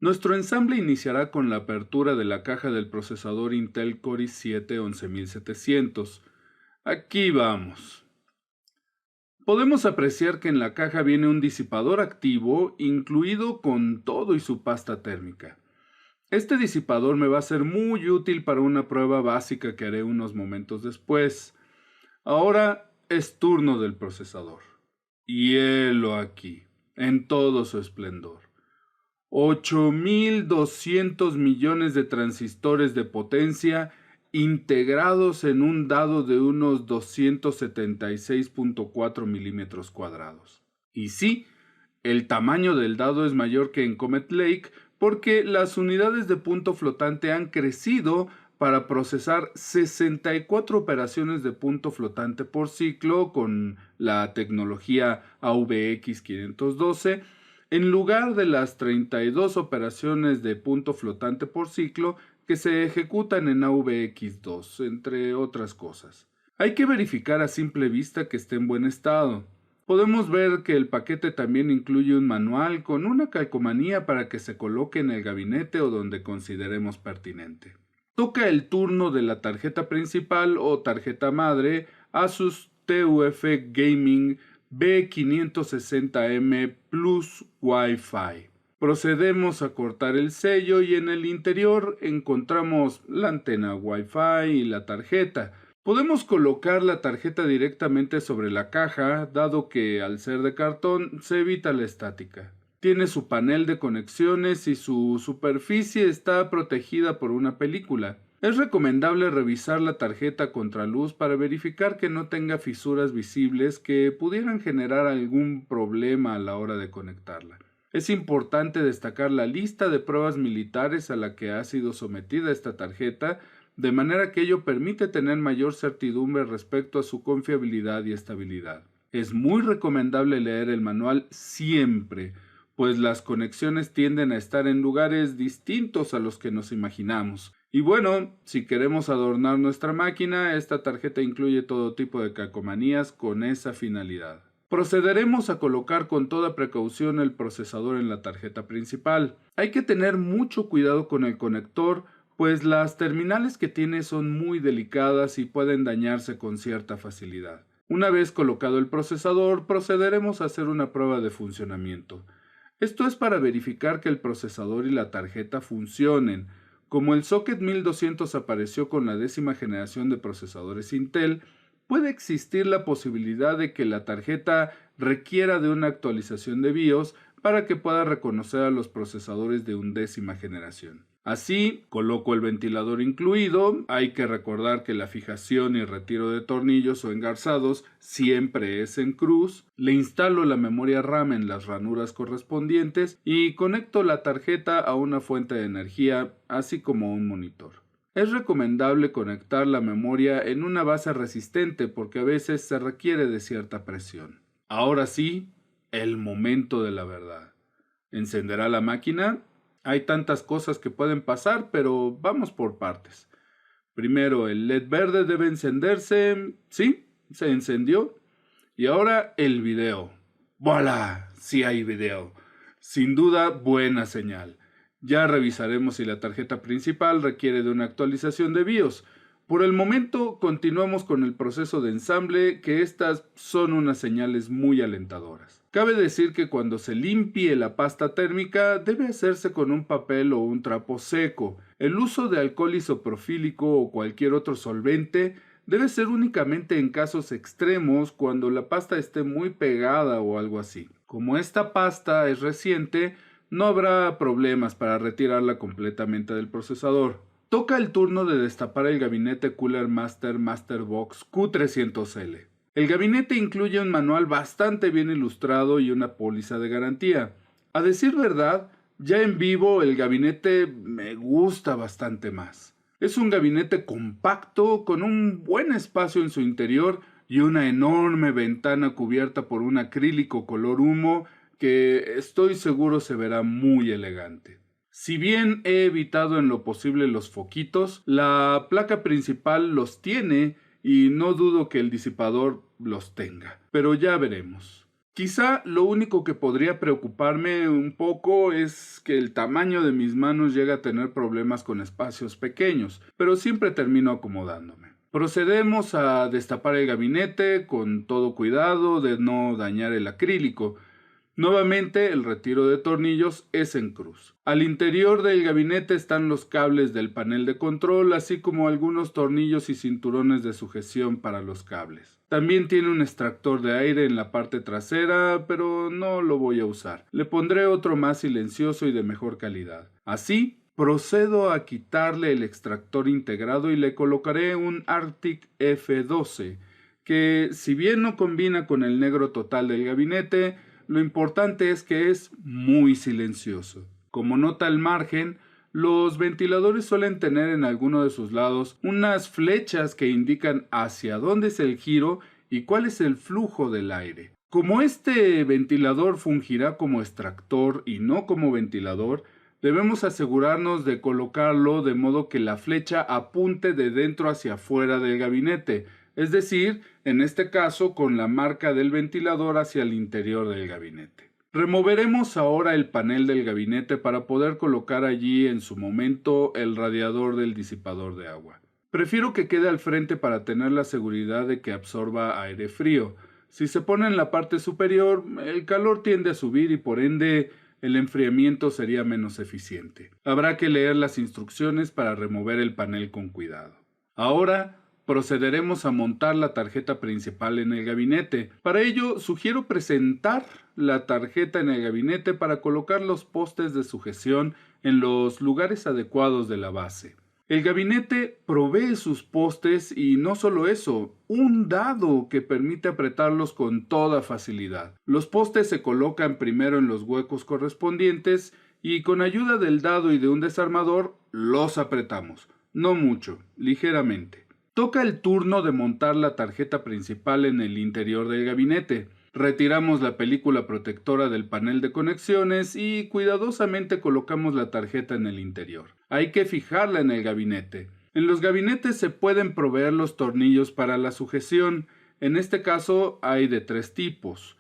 Nuestro ensamble iniciará con la apertura de la caja del procesador Intel Core i7 11700. Aquí vamos. Podemos apreciar que en la caja viene un disipador activo incluido con todo y su pasta térmica. Este disipador me va a ser muy útil para una prueba básica que haré unos momentos después. Ahora es turno del procesador. Y helo aquí, en todo su esplendor. 8.200 millones de transistores de potencia integrados en un dado de unos 276,4 milímetros cuadrados. Y sí, el tamaño del dado es mayor que en Comet Lake porque las unidades de punto flotante han crecido para procesar 64 operaciones de punto flotante por ciclo con la tecnología AVX 512 en lugar de las 32 operaciones de punto flotante por ciclo que se ejecutan en AVX2, entre otras cosas. Hay que verificar a simple vista que esté en buen estado. Podemos ver que el paquete también incluye un manual con una calcomanía para que se coloque en el gabinete o donde consideremos pertinente. Toca el turno de la tarjeta principal o tarjeta madre Asus TUF Gaming B560M Plus Wi-Fi. Procedemos a cortar el sello y en el interior encontramos la antena Wi-Fi y la tarjeta. Podemos colocar la tarjeta directamente sobre la caja, dado que al ser de cartón se evita la estática. Tiene su panel de conexiones y su superficie está protegida por una película. Es recomendable revisar la tarjeta a contraluz para verificar que no tenga fisuras visibles que pudieran generar algún problema a la hora de conectarla. Es importante destacar la lista de pruebas militares a la que ha sido sometida esta tarjeta, de manera que ello permite tener mayor certidumbre respecto a su confiabilidad y estabilidad. Es muy recomendable leer el manual siempre, pues las conexiones tienden a estar en lugares distintos a los que nos imaginamos. Y bueno, si queremos adornar nuestra máquina, esta tarjeta incluye todo tipo de calcomanías con esa finalidad. Procederemos a colocar con toda precaución el procesador en la tarjeta principal. Hay que tener mucho cuidado con el conector, pues las terminales que tiene son muy delicadas y pueden dañarse con cierta facilidad. Una vez colocado el procesador, procederemos a hacer una prueba de funcionamiento. Esto es para verificar que el procesador y la tarjeta funcionen. Como el Socket 1200 apareció con la 10ª generación de procesadores Intel, puede existir la posibilidad de que la tarjeta requiera de una actualización de BIOS para que pueda reconocer a los procesadores de 11ª generación. Así, coloco el ventilador incluido. Hay que recordar que la fijación y retiro de tornillos o engarzados siempre es en cruz. Le instalo la memoria RAM en las ranuras correspondientes y conecto la tarjeta a una fuente de energía, así como un monitor. Es recomendable conectar la memoria en una base resistente porque a veces se requiere de cierta presión. Ahora sí, el momento de la verdad. ¿Encenderá la máquina? Hay tantas cosas que pueden pasar, pero vamos por partes. Primero, el LED verde debe encenderse. Sí, se encendió. Y ahora el video. ¡Voilà! Sí hay video. Sin duda, buena señal. Ya revisaremos si la tarjeta principal requiere de una actualización de BIOS. Por el momento, continuamos con el proceso de ensamble, que estas son unas señales muy alentadoras. Cabe decir que cuando se limpie la pasta térmica, debe hacerse con un papel o un trapo seco. El uso de alcohol isopropílico o cualquier otro solvente debe ser únicamente en casos extremos cuando la pasta esté muy pegada o algo así. Como esta pasta es reciente, no habrá problemas para retirarla completamente del procesador. Toca el turno de destapar el gabinete Cooler Master Masterbox Q300L. El gabinete incluye un manual bastante bien ilustrado y una póliza de garantía. A decir verdad, ya en vivo el gabinete me gusta bastante más. Es un gabinete compacto con un buen espacio en su interior y una enorme ventana cubierta por un acrílico color humo que estoy seguro se verá muy elegante. Si bien he evitado en lo posible los foquitos, la placa principal los tiene y no dudo que el disipador los tenga, pero ya veremos. Quizá lo único que podría preocuparme un poco es que el tamaño de mis manos llega a tener problemas con espacios pequeños, pero siempre termino acomodándome. Procedemos a destapar el gabinete con todo cuidado de no dañar el acrílico. Nuevamente, el retiro de tornillos es en cruz. Al interior del gabinete están los cables del panel de control, así como algunos tornillos y cinturones de sujeción para los cables. También tiene un extractor de aire en la parte trasera, pero no lo voy a usar. Le pondré otro más silencioso y de mejor calidad. Así, procedo a quitarle el extractor integrado y le colocaré un Arctic F12, que si bien no combina con el negro total del gabinete, lo importante es que es muy silencioso. Como nota al margen, los ventiladores suelen tener en alguno de sus lados unas flechas que indican hacia dónde es el giro y cuál es el flujo del aire. Como este ventilador fungirá como extractor y no como ventilador, debemos asegurarnos de colocarlo de modo que la flecha apunte de dentro hacia afuera del gabinete, es decir, en este caso con la marca del ventilador hacia el interior del gabinete. Removeremos ahora el panel del gabinete para poder colocar allí en su momento el radiador del disipador de agua. Prefiero que quede al frente para tener la seguridad de que absorba aire frío. Si se pone en la parte superior, el calor tiende a subir y por ende el enfriamiento sería menos eficiente. Habrá que leer las instrucciones para remover el panel con cuidado. Ahora procederemos a montar la tarjeta principal en el gabinete. Para ello, sugiero presentar la tarjeta en el gabinete para colocar los postes de sujeción en los lugares adecuados de la base. El gabinete provee sus postes y no solo eso, un dado que permite apretarlos con toda facilidad. Los postes se colocan primero en los huecos correspondientes y con ayuda del dado y de un desarmador los apretamos. No mucho, ligeramente. Toca el turno de montar la tarjeta principal en el interior del gabinete. Retiramos la película protectora del panel de conexiones y cuidadosamente colocamos la tarjeta en el interior. Hay que fijarla en el gabinete. En los gabinetes se pueden proveer los tornillos para la sujeción. En este caso hay de 3 tipos.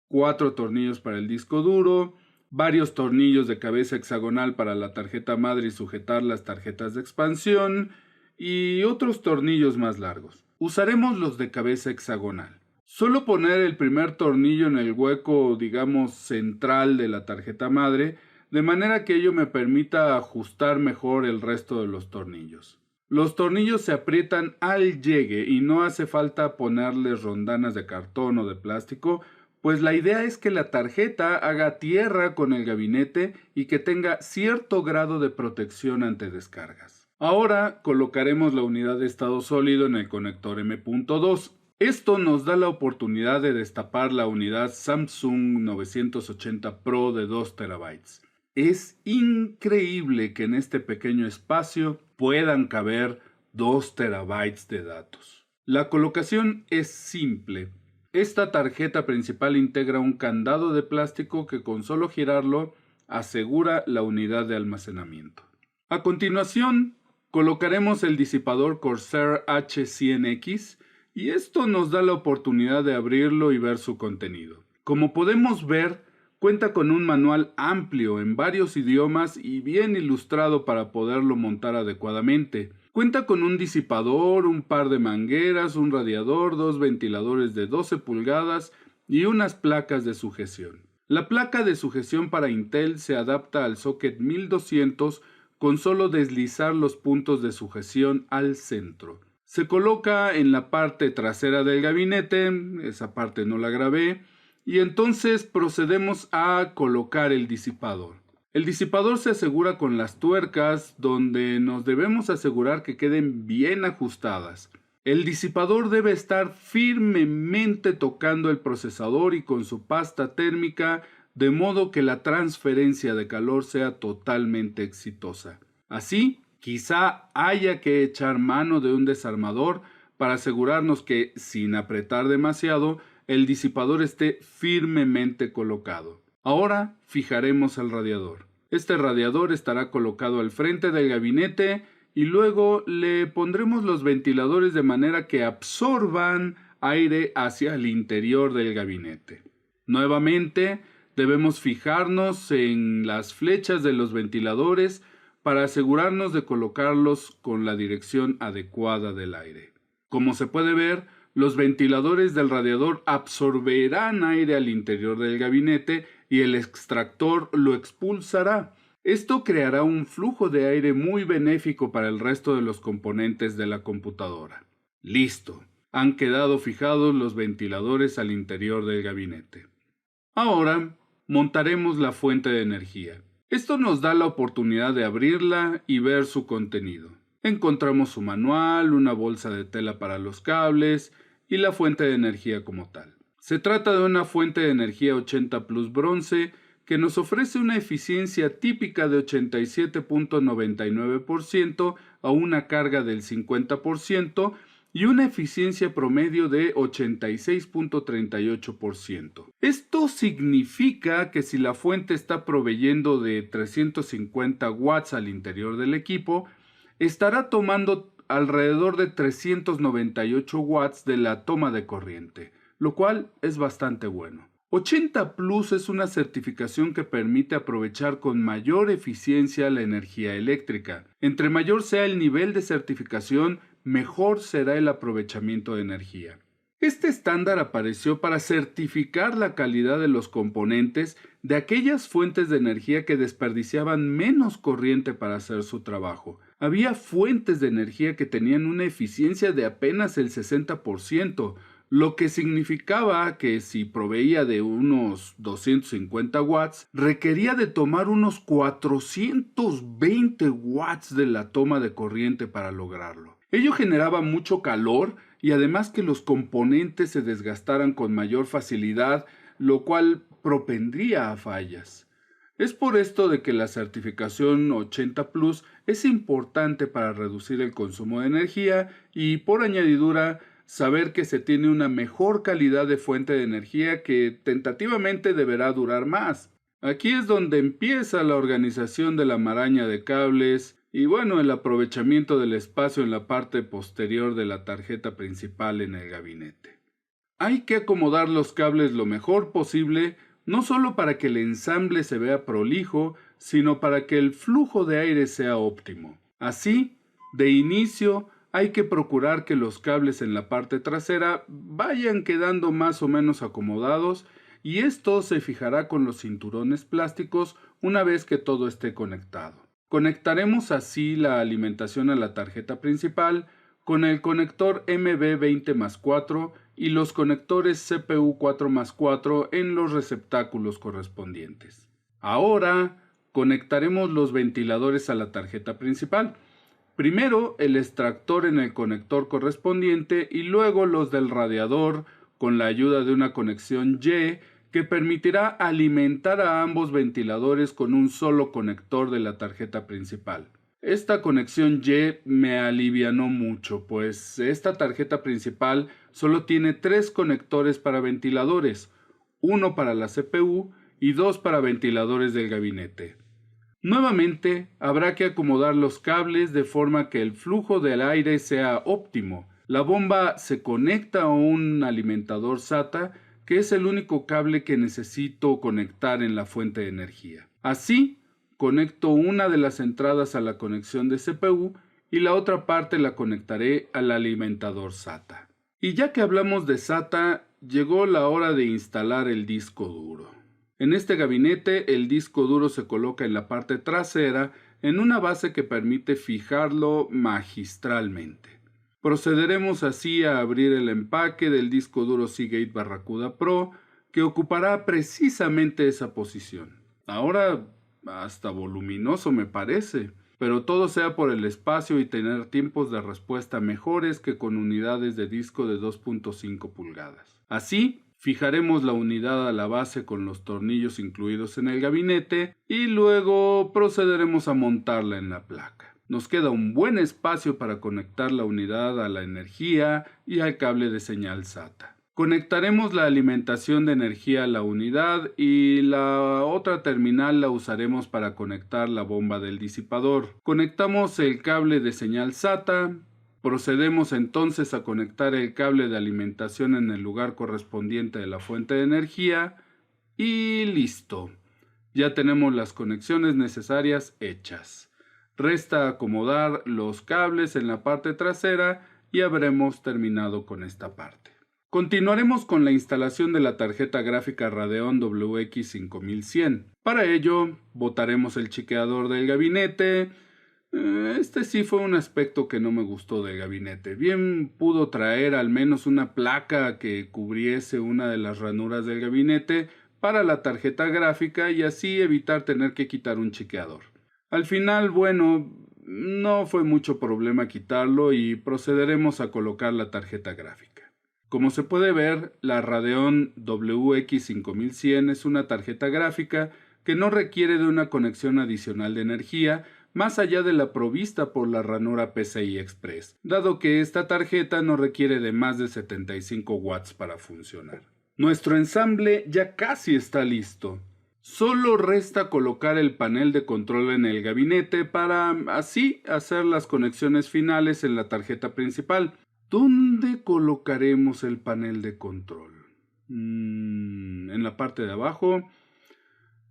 4 tornillos para el disco duro, varios tornillos de cabeza hexagonal para la tarjeta madre y sujetar las tarjetas de expansión, y otros tornillos más largos. Usaremos los de cabeza hexagonal. Solo poner el primer tornillo en el hueco, digamos, central de la tarjeta madre, de manera que ello me permita ajustar mejor el resto de los tornillos. Los tornillos se aprietan al llegue y no hace falta ponerles rondanas de cartón o de plástico, pues la idea es que la tarjeta haga tierra con el gabinete y que tenga cierto grado de protección ante descargas. Ahora colocaremos la unidad de estado sólido en el conector M.2. Esto nos da la oportunidad de destapar la unidad Samsung 980 Pro de 2 TB. Es increíble que en este pequeño espacio puedan caber 2 TB de datos. La colocación es simple. Esta tarjeta principal integra un candado de plástico que con solo girarlo asegura la unidad de almacenamiento. A continuación, colocaremos el disipador Corsair H100X y esto nos da la oportunidad de abrirlo y ver su contenido. Como podemos ver, cuenta con un manual amplio en varios idiomas y bien ilustrado para poderlo montar adecuadamente. Cuenta con un disipador, un par de mangueras, un radiador, 2 ventiladores de 12 pulgadas y unas placas de sujeción. La placa de sujeción para Intel se adapta al socket 1200 con solo deslizar los puntos de sujeción al centro. Se coloca en la parte trasera del gabinete, esa parte no la grabé, y entonces procedemos a colocar el disipador. El disipador se asegura con las tuercas, donde nos debemos asegurar que queden bien ajustadas. El disipador debe estar firmemente tocando el procesador y con su pasta térmica, de modo que la transferencia de calor sea totalmente exitosa. Así, quizá haya que echar mano de un desarmador para asegurarnos que, sin apretar demasiado, el disipador esté firmemente colocado. Ahora fijaremos el radiador. Este radiador estará colocado al frente del gabinete y luego le pondremos los ventiladores de manera que absorban aire hacia el interior del gabinete. Nuevamente, debemos fijarnos en las flechas de los ventiladores para asegurarnos de colocarlos con la dirección adecuada del aire. Como se puede ver, los ventiladores del radiador absorberán aire al interior del gabinete y el extractor lo expulsará. Esto creará un flujo de aire muy benéfico para el resto de los componentes de la computadora. Listo, han quedado fijados los ventiladores al interior del gabinete. Ahora, montaremos la fuente de energía. Esto nos da la oportunidad de abrirla y ver su contenido. Encontramos su manual, una bolsa de tela para los cables y la fuente de energía como tal. Se trata de una fuente de energía 80 Plus bronce que nos ofrece una eficiencia típica de 87.99% a una carga del 50% y una eficiencia promedio de 86.38%. Esto significa que si la fuente está proveyendo de 350 watts al interior del equipo, estará tomando alrededor de 398 watts de la toma de corriente, lo cual es bastante bueno. 80 Plus es una certificación que permite aprovechar con mayor eficiencia la energía eléctrica. Entre mayor sea el nivel de certificación, mejor será el aprovechamiento de energía. Este estándar apareció para certificar la calidad de los componentes de aquellas fuentes de energía que desperdiciaban menos corriente para hacer su trabajo. Había fuentes de energía que tenían una eficiencia de apenas el 60%, lo que significaba que si proveía de unos 250 watts, requería de tomar unos 420 watts de la toma de corriente para lograrlo. Ello generaba mucho calor y además que los componentes se desgastaran con mayor facilidad, lo cual propendría a fallas. Es por esto de que la certificación 80 Plus es importante para reducir el consumo de energía y, por añadidura, saber que se tiene una mejor calidad de fuente de energía que tentativamente deberá durar más. Aquí es donde empieza la organización de la maraña de cables y el aprovechamiento del espacio en la parte posterior de la tarjeta principal en el gabinete. Hay que acomodar los cables lo mejor posible, no solo para que el ensamble se vea prolijo, sino para que el flujo de aire sea óptimo. Así, de inicio, hay que procurar que los cables en la parte trasera vayan quedando más o menos acomodados y esto se fijará con los cinturones plásticos una vez que todo esté conectado. Conectaremos así la alimentación a la tarjeta principal con el conector MB20+4 y los conectores CPU 4+4 en los receptáculos correspondientes. Ahora conectaremos los ventiladores a la tarjeta principal. Primero el extractor en el conector correspondiente y luego los del radiador con la ayuda de una conexión Y que permitirá alimentar a ambos ventiladores con un solo conector de la tarjeta principal. Esta conexión Y me alivianó mucho, pues esta tarjeta principal solo tiene 3 conectores para ventiladores, uno para la CPU y 2 para ventiladores del gabinete. Nuevamente, habrá que acomodar los cables de forma que el flujo del aire sea óptimo. La bomba se conecta a un alimentador SATA, que es el único cable que necesito conectar en la fuente de energía. Así, conecto una de las entradas a la conexión de CPU y la otra parte la conectaré al alimentador SATA. Y ya que hablamos de SATA, llegó la hora de instalar el disco duro. En este gabinete, el disco duro se coloca en la parte trasera en una base que permite fijarlo magistralmente. Procederemos así a abrir el empaque del disco duro Seagate Barracuda Pro, que ocupará precisamente esa posición. Ahora, hasta voluminoso me parece, pero todo sea por el espacio y tener tiempos de respuesta mejores que con unidades de disco de 2.5 pulgadas. Así, fijaremos la unidad a la base con los tornillos incluidos en el gabinete y luego procederemos a montarla en la placa. Nos queda un buen espacio para conectar la unidad a la energía y al cable de señal SATA. Conectaremos la alimentación de energía a la unidad y la otra terminal la usaremos para conectar la bomba del disipador. Conectamos el cable de señal SATA. Procedemos entonces a conectar el cable de alimentación en el lugar correspondiente de la fuente de energía Y listo. Ya tenemos las conexiones necesarias hechas. Resta acomodar los cables en la parte trasera y habremos terminado con esta parte. Continuaremos con la instalación de la tarjeta gráfica Radeon WX 5100. Para ello, botaremos el chiqueador del gabinete. Este sí fue un aspecto que no me gustó del gabinete. Bien pudo traer al menos una placa que cubriese una de las ranuras del gabinete para la tarjeta gráfica y así evitar tener que quitar un chiqueador. Al final, bueno, no fue mucho problema quitarlo y procederemos a colocar la tarjeta gráfica. Como se puede ver, la Radeon WX 5100 es una tarjeta gráfica que no requiere de una conexión adicional de energía más allá de la provista por la ranura PCI Express, dado que esta tarjeta no requiere de más de 75 watts para funcionar. Nuestro ensamble ya casi está listo. Solo resta colocar el panel de control en el gabinete para así hacer las conexiones finales en la tarjeta principal. ¿Dónde colocaremos el panel de control? En la parte de abajo.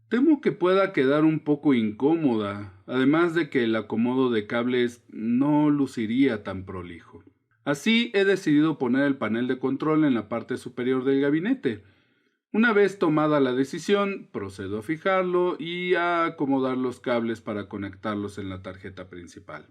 Temo que pueda quedar un poco incómoda, además de que el acomodo de cables no luciría tan prolijo. Así he decidido poner el panel de control en la parte superior del gabinete. Una vez tomada la decisión, procedo a fijarlo y a acomodar los cables para conectarlos en la tarjeta principal.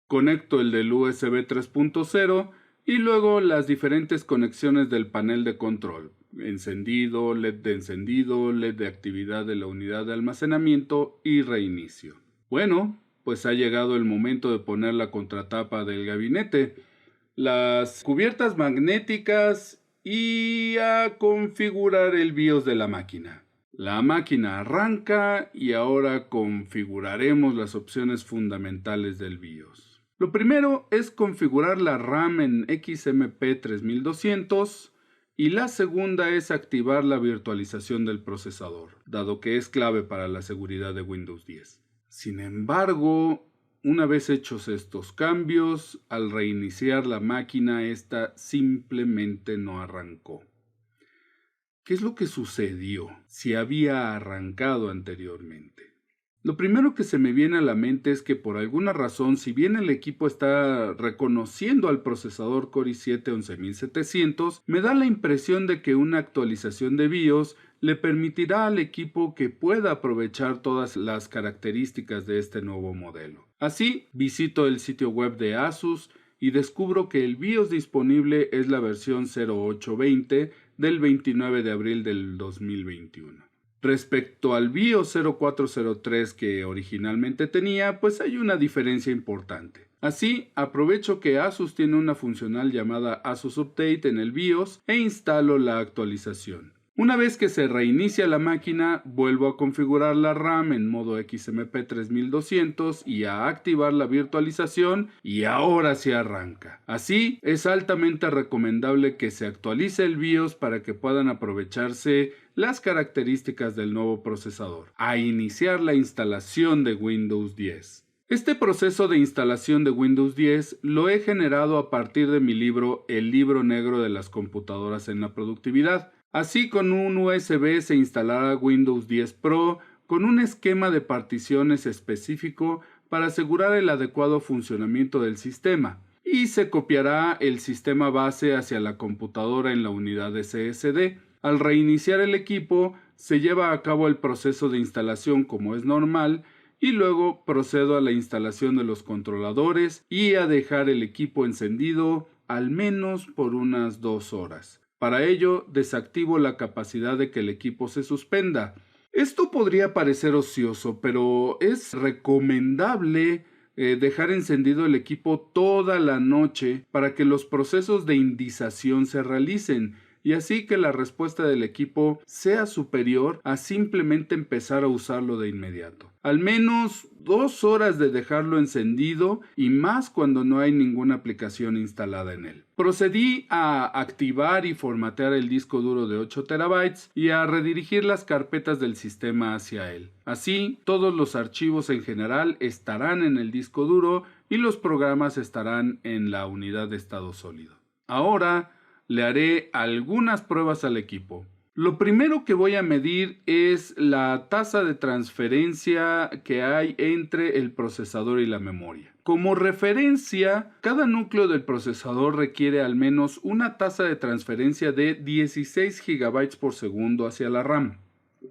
Conecto el del USB 3.0 y luego las diferentes conexiones del panel de control. Encendido, LED de actividad de la unidad de almacenamiento y reinicio. Bueno, pues ha llegado el momento de poner la contratapa del gabinete, las cubiertas magnéticas y a configurar el BIOS de la máquina. La máquina arranca y ahora configuraremos las opciones fundamentales del BIOS. Lo primero es configurar la RAM en XMP 3200 y la segunda es activar la virtualización del procesador, dado que es clave para la seguridad de Windows 10. Sin embargo, una vez hechos estos cambios, al reiniciar la máquina, esta simplemente no arrancó. ¿Qué es lo que sucedió si había arrancado anteriormente? Lo primero que se me viene a la mente es que por alguna razón, si bien el equipo está reconociendo al procesador Core i7 11700, me da la impresión de que una actualización de BIOS le permitirá al equipo que pueda aprovechar todas las características de este nuevo modelo. Así, visito el sitio web de Asus y descubro que el BIOS disponible es la versión 0820 del 29 de abril del 2021. Respecto al BIOS 0403 que originalmente tenía, pues hay una diferencia importante. Así, aprovecho que Asus tiene una funcional llamada Asus Update en el BIOS e instalo la actualización. Una vez que se reinicia la máquina, vuelvo a configurar la RAM en modo XMP 3200 y a activar la virtualización y ahora se arranca. Así, es altamente recomendable que se actualice el BIOS para que puedan aprovecharse las características del nuevo procesador. A iniciar la instalación de Windows 10. Este proceso de instalación de Windows 10 lo he generado a partir de mi libro El libro negro de las computadoras en la productividad. Así, con un USB se instalará Windows 10 Pro con un esquema de particiones específico para asegurar el adecuado funcionamiento del sistema y se copiará el sistema base hacia la computadora en la unidad SSD. Al reiniciar el equipo, se lleva a cabo el proceso de instalación como es normal y luego procedo a la instalación de los controladores y a dejar el equipo encendido al menos por unas 2 horas. Para ello, desactivo la capacidad de que el equipo se suspenda. Esto podría parecer ocioso, pero es recomendable dejar encendido el equipo toda la noche para que los procesos de indización se realicen y así que la respuesta del equipo sea superior a simplemente empezar a usarlo de inmediato. Al menos 2 horas de dejarlo encendido y más cuando no hay ninguna aplicación instalada en él. Procedí a activar y formatear el disco duro de 8 TB y a redirigir las carpetas del sistema hacia él. Así, todos los archivos en general estarán en el disco duro y los programas estarán en la unidad de estado sólido. Ahora, le haré algunas pruebas al equipo. Lo primero que voy a medir es la tasa de transferencia que hay entre el procesador y la memoria. Como referencia, cada núcleo del procesador requiere al menos una tasa de transferencia de 16 GB por segundo hacia la RAM.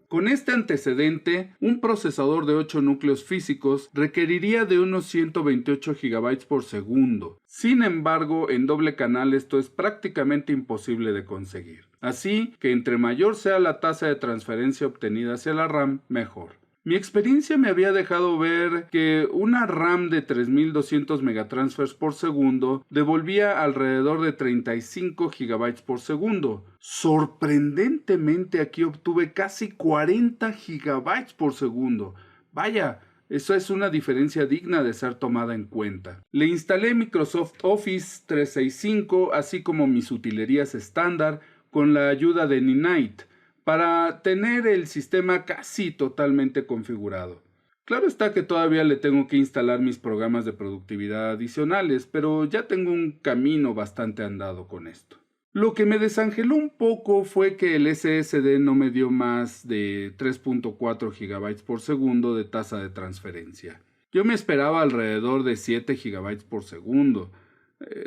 Con este antecedente, un procesador de 8 núcleos físicos requeriría de unos 128 GB por segundo. Sin embargo, en doble canal esto es prácticamente imposible de conseguir. Así que entre mayor sea la tasa de transferencia obtenida hacia la RAM, mejor. Mi experiencia me había dejado ver que una RAM de 3200 megatransfers por segundo devolvía alrededor de 35 GB por segundo. Sorprendentemente aquí obtuve casi 40 GB por segundo. Vaya, eso es una diferencia digna de ser tomada en cuenta. Le instalé Microsoft Office 365 así como mis utilerías estándar con la ayuda de Ninite, para tener el sistema casi totalmente configurado. Claro está que todavía le tengo que instalar mis programas de productividad adicionales, pero ya tengo un camino bastante andado con esto. Lo que me desangeló un poco fue que el SSD no me dio más de 3.4 GB por segundo de tasa de transferencia. Yo me esperaba alrededor de 7 GB por segundo.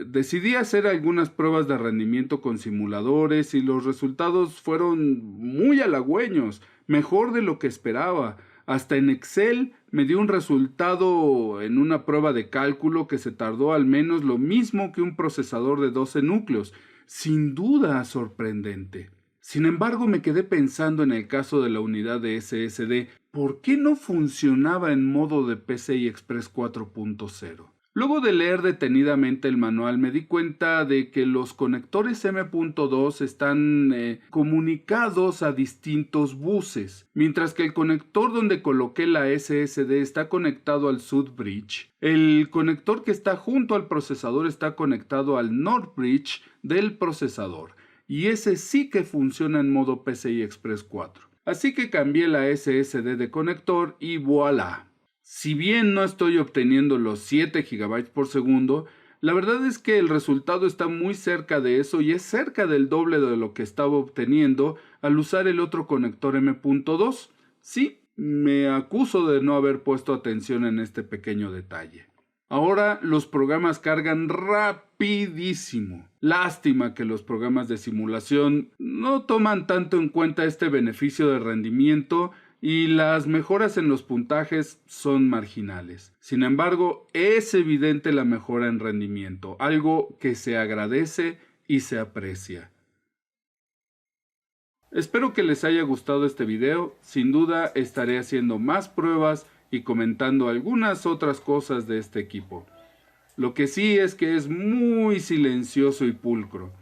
Decidí hacer algunas pruebas de rendimiento con simuladores y los resultados fueron muy halagüeños, mejor de lo que esperaba. Hasta en Excel me dio un resultado en una prueba de cálculo que se tardó al menos lo mismo que un procesador de 12 núcleos. Sin duda sorprendente. Sin embargo, me quedé pensando en el caso de la unidad de SSD, ¿por qué no funcionaba en modo de PCI Express 4.0? Luego de leer detenidamente el manual me di cuenta de que los conectores M.2 están comunicados a distintos buses, mientras que el conector donde coloqué la SSD está conectado al South Bridge. El conector que está junto al procesador está conectado al North Bridge del procesador, y ese sí que funciona en modo PCI Express 4. Así que cambié la SSD de conector y voilà. Si bien no estoy obteniendo los 7 GB por segundo, la verdad es que el resultado está muy cerca de eso y es cerca del doble de lo que estaba obteniendo al usar el otro conector M.2. Sí, me acuso de no haber puesto atención en este pequeño detalle. Ahora los programas cargan rapidísimo. Lástima que los programas de simulación no toman tanto en cuenta este beneficio de rendimiento y las mejoras en los puntajes son marginales. Sin embargo, es evidente la mejora en rendimiento, algo que se agradece y se aprecia. Espero que les haya gustado este video. Sin duda estaré haciendo más pruebas y comentando algunas otras cosas de este equipo. Lo que sí es que es muy silencioso y pulcro.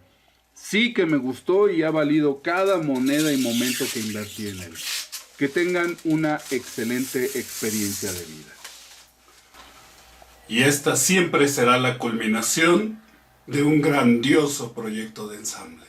Sí que me gustó y ha valido cada moneda y momento que invertí en él. Que tengan una excelente experiencia de vida. Y esta siempre será la culminación de un grandioso proyecto de ensamble.